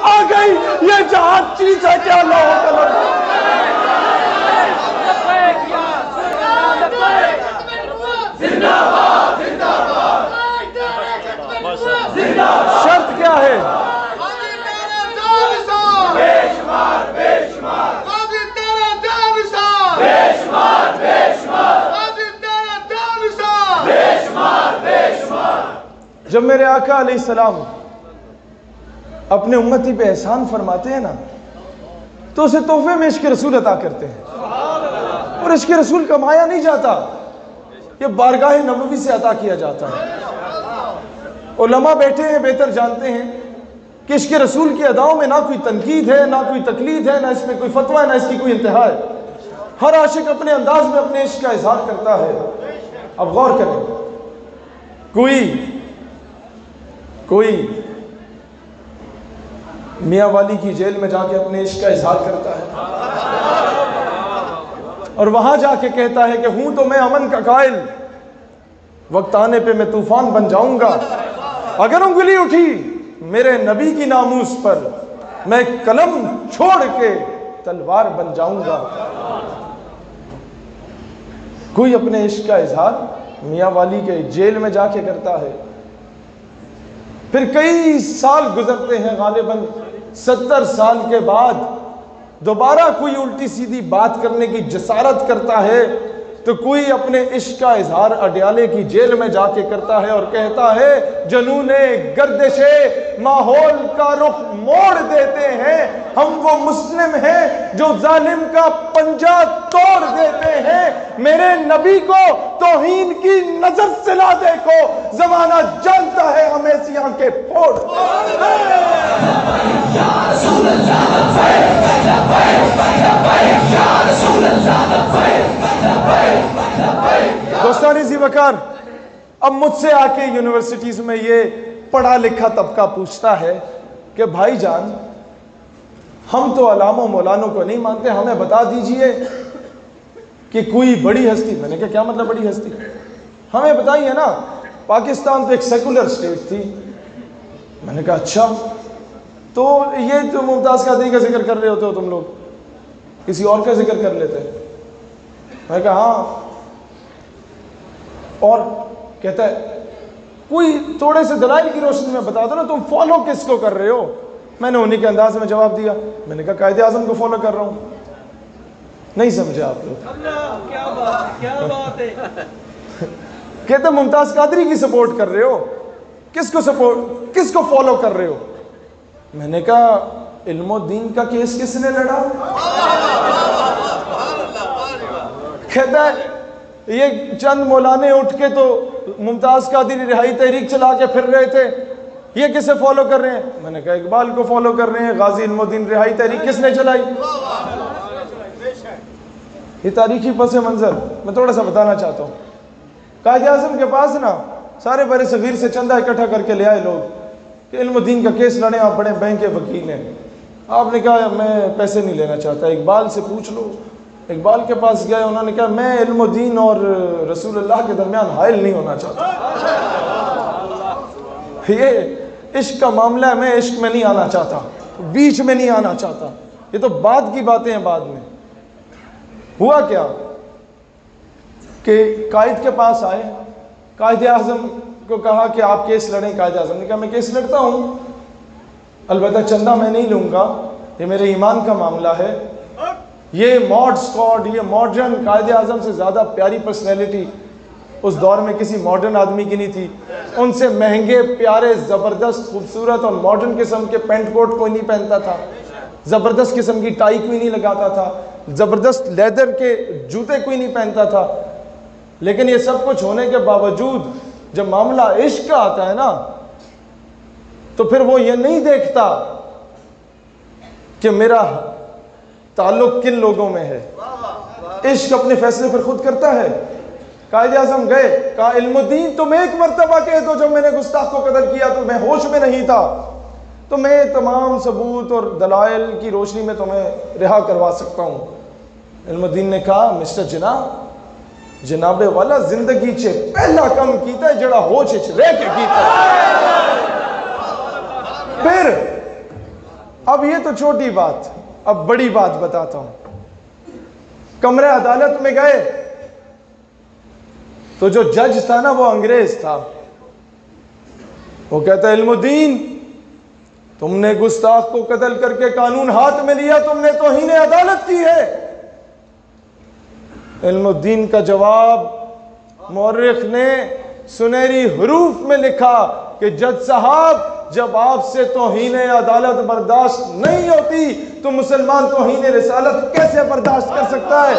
آ گئی، یہ جہاد چیز ہے کیا؟ اللہ اکبر۔ شرط کیا ہے؟ جب میرے آقا علیہ السلام اپنے امتی پہ احسان فرماتے ہیں نا تو اسے تحفے میں عشق رسول عطا کرتے ہیں، اور عشق رسول کمایا نہیں جاتا، یہ بارگاہ نبوی سے عطا کیا جاتا ہے۔ علماء بیٹھے ہیں بہتر جانتے ہیں کہ عشق رسول کی اداؤں میں نہ کوئی تنقید ہے، نہ کوئی تقلید ہے، نہ اس میں کوئی فتویٰ ہے، نہ اس کی کوئی انتہا ہے۔ ہر عاشق اپنے انداز میں اپنے عشق کا اظہار کرتا ہے۔ اب غور کریں، کوئی میاں والی کی جیل میں جا کے اپنے عشق کا اظہار کرتا ہے اور وہاں جا کے کہتا ہے کہ ہوں تو میں امن کا قائل، وقت آنے پہ میں طوفان بن جاؤں گا، اگر انگلی اٹھی میرے نبی کی ناموس پر میں قلم چھوڑ کے تلوار بن جاؤں گا۔ کوئی اپنے عشق کا اظہار میاں والی کے جیل میں جا کے کرتا ہے، پھر کئی سال گزرتے ہیں، غالباً 70 سال کے بعد دوبارہ کوئی الٹی سیدھی بات کرنے کی جسارت کرتا ہے تو کوئی اپنے عشق کا اظہار اڈیالے کی جیل میں جا کے کرتا ہے اور کہتا ہے جنون گردش ماحول کا رخ موڑ دیتے ہیں، ہم وہ مسلم ہیں جو ظالم کا پنجہ توڑ دیتے ہیں، میرے نبی کو توہین کی نظر سے نہ دیکھو، زمانہ جانتا ہے ہمیں ایسی آنکھیں پھوڑ۔ دوستان ذی وقار، اب مجھ سے آ کے یونیورسٹیز میں یہ پڑھا لکھا طبقہ پوچھتا ہے کہ بھائی جان ہم تو علاموں مولانوں کو نہیں مانتے، ہمیں بتا دیجئے کہ کوئی بڑی ہستی۔ میں نے کہا کیا مطلب بڑی ہستی؟ ہمیں بتائیے نا، پاکستان تو ایک سیکولر اسٹیٹ تھی۔ میں نے کہا اچھا، تو یہ جو ممتاز قادری کا ذکر کر رہے ہوتے ہو تم لوگ، کسی اور کا ذکر کر لیتے ہیں؟ میں نے کہا ہاں، اور کہتا ہے کوئی تھوڑے سے دلائل کی روشنی میں بتا دو نا، تم فالو کس کو کر رہے ہو؟ میں نے انہی کے انداز میں جواب دیا، میں نے کہا قائد اعظم کو فالو کر رہا ہوں۔ نہیں سمجھے آپ لوگ؟ کیا بات ہے! کہتے ممتاز قادری کی سپورٹ کر رہے ہو، کس کو فالو کر رہے ہو؟ میں نے کہا علم و دین کا کیس کس نے لڑا؟ کہتا ہے یہ چند مولانے اٹھ کے تو ممتاز قادری رہائی تحریک چلا کے پھر رہے تھے، یہ کسے فالو کر رہے ہیں؟ میں نے کہا اقبال کو فالو کر رہے ہیں۔ غازی علم الدین رہائی تحریک کس نے چلائی؟ یہ تاریخی پس منظر میں تھوڑا سا بتانا چاہتا ہوں۔ قائد اعظم کے پاس نا سارے بر صغیر سے چندہ اکٹھا کر کے لے آئے لوگ کہ علم الدین کا کیس لڑیں، آپ بڑے بینک کے وکیل ہیں۔ آپ نے کہا میں پیسے نہیں لینا چاہتا، اقبال سے پوچھ لو۔ اقبال کے پاس گئے، انہوں نے کہا میں علم الدین اور رسول اللہ کے درمیان حائل نہیں ہونا چاہتا، یہ عشق کا معاملہ ہے، میں عشق میں نہیں آنا چاہتا، بیچ میں نہیں آنا چاہتا۔ یہ تو بعد کی باتیں ہیں، بعد میں ہوا کیا کہ قائد کے پاس آئے، قائد اعظم کو کہا کہ آپ کیس لڑیں۔ قائد اعظم نے کہا میں کیس لڑتا ہوں، البتہ چندہ میں نہیں لوں گا، یہ میرے ایمان کا معاملہ ہے۔ یہ ماڈ سکواڈ، یہ ماڈرن، قائد اعظم سے زیادہ پیاری پرسنالٹی اس دور میں کسی ماڈرن آدمی کی نہیں تھی۔ ان سے مہنگے پیارے زبردست خوبصورت اور ماڈرن قسم کے پینٹ کوٹ کوئی نہیں پہنتا تھا، زبردست قسم کی ٹائی کوئی نہیں لگاتا تھا، زبردست لیدر کے جوتے کوئی نہیں پہنتا تھا۔ لیکن یہ سب کچھ ہونے کے باوجود جب معاملہ عشق کا آتا ہے نا تو پھر وہ یہ نہیں دیکھتا کہ میرا تعلق کن لوگوں میں ہے، عشق اپنے فیصلے پر خود کرتا ہے۔ قائد اعظم گئے، کہا علم الدین تم ایک مرتبہ کہہ دو جب میں نے گستاخ کو قتل کیا تو میں ہوش میں نہیں تھا، تو میں تمام ثبوت اور دلائل کی روشنی میں تمہیں رہا کروا سکتا ہوں۔ علم الدین نے کہا مسٹر جناب والا زندگی چھے پہلا کم کیتا ہے جڑا ہو چھے رہ کے کیتا ہے۔ پھر اب یہ تو چھوٹی بات، اب بڑی بات بتاتا ہوں۔ کمرے عدالت میں گئے تو جو جج تھا نا وہ انگریز تھا، وہ کہتا ہے علم الدین تم نے گستاخ کو قتل کر کے قانون ہاتھ میں لیا، تم نے توہین عدالت کی ہے۔ علم الدین کا جواب مورخ نے سنہری حروف میں لکھا کہ جج صاحب جب آپ سے توہین عدالت برداشت نہیں ہوتی تو مسلمان توہین رسالت کیسے برداشت کر سکتا ہے؟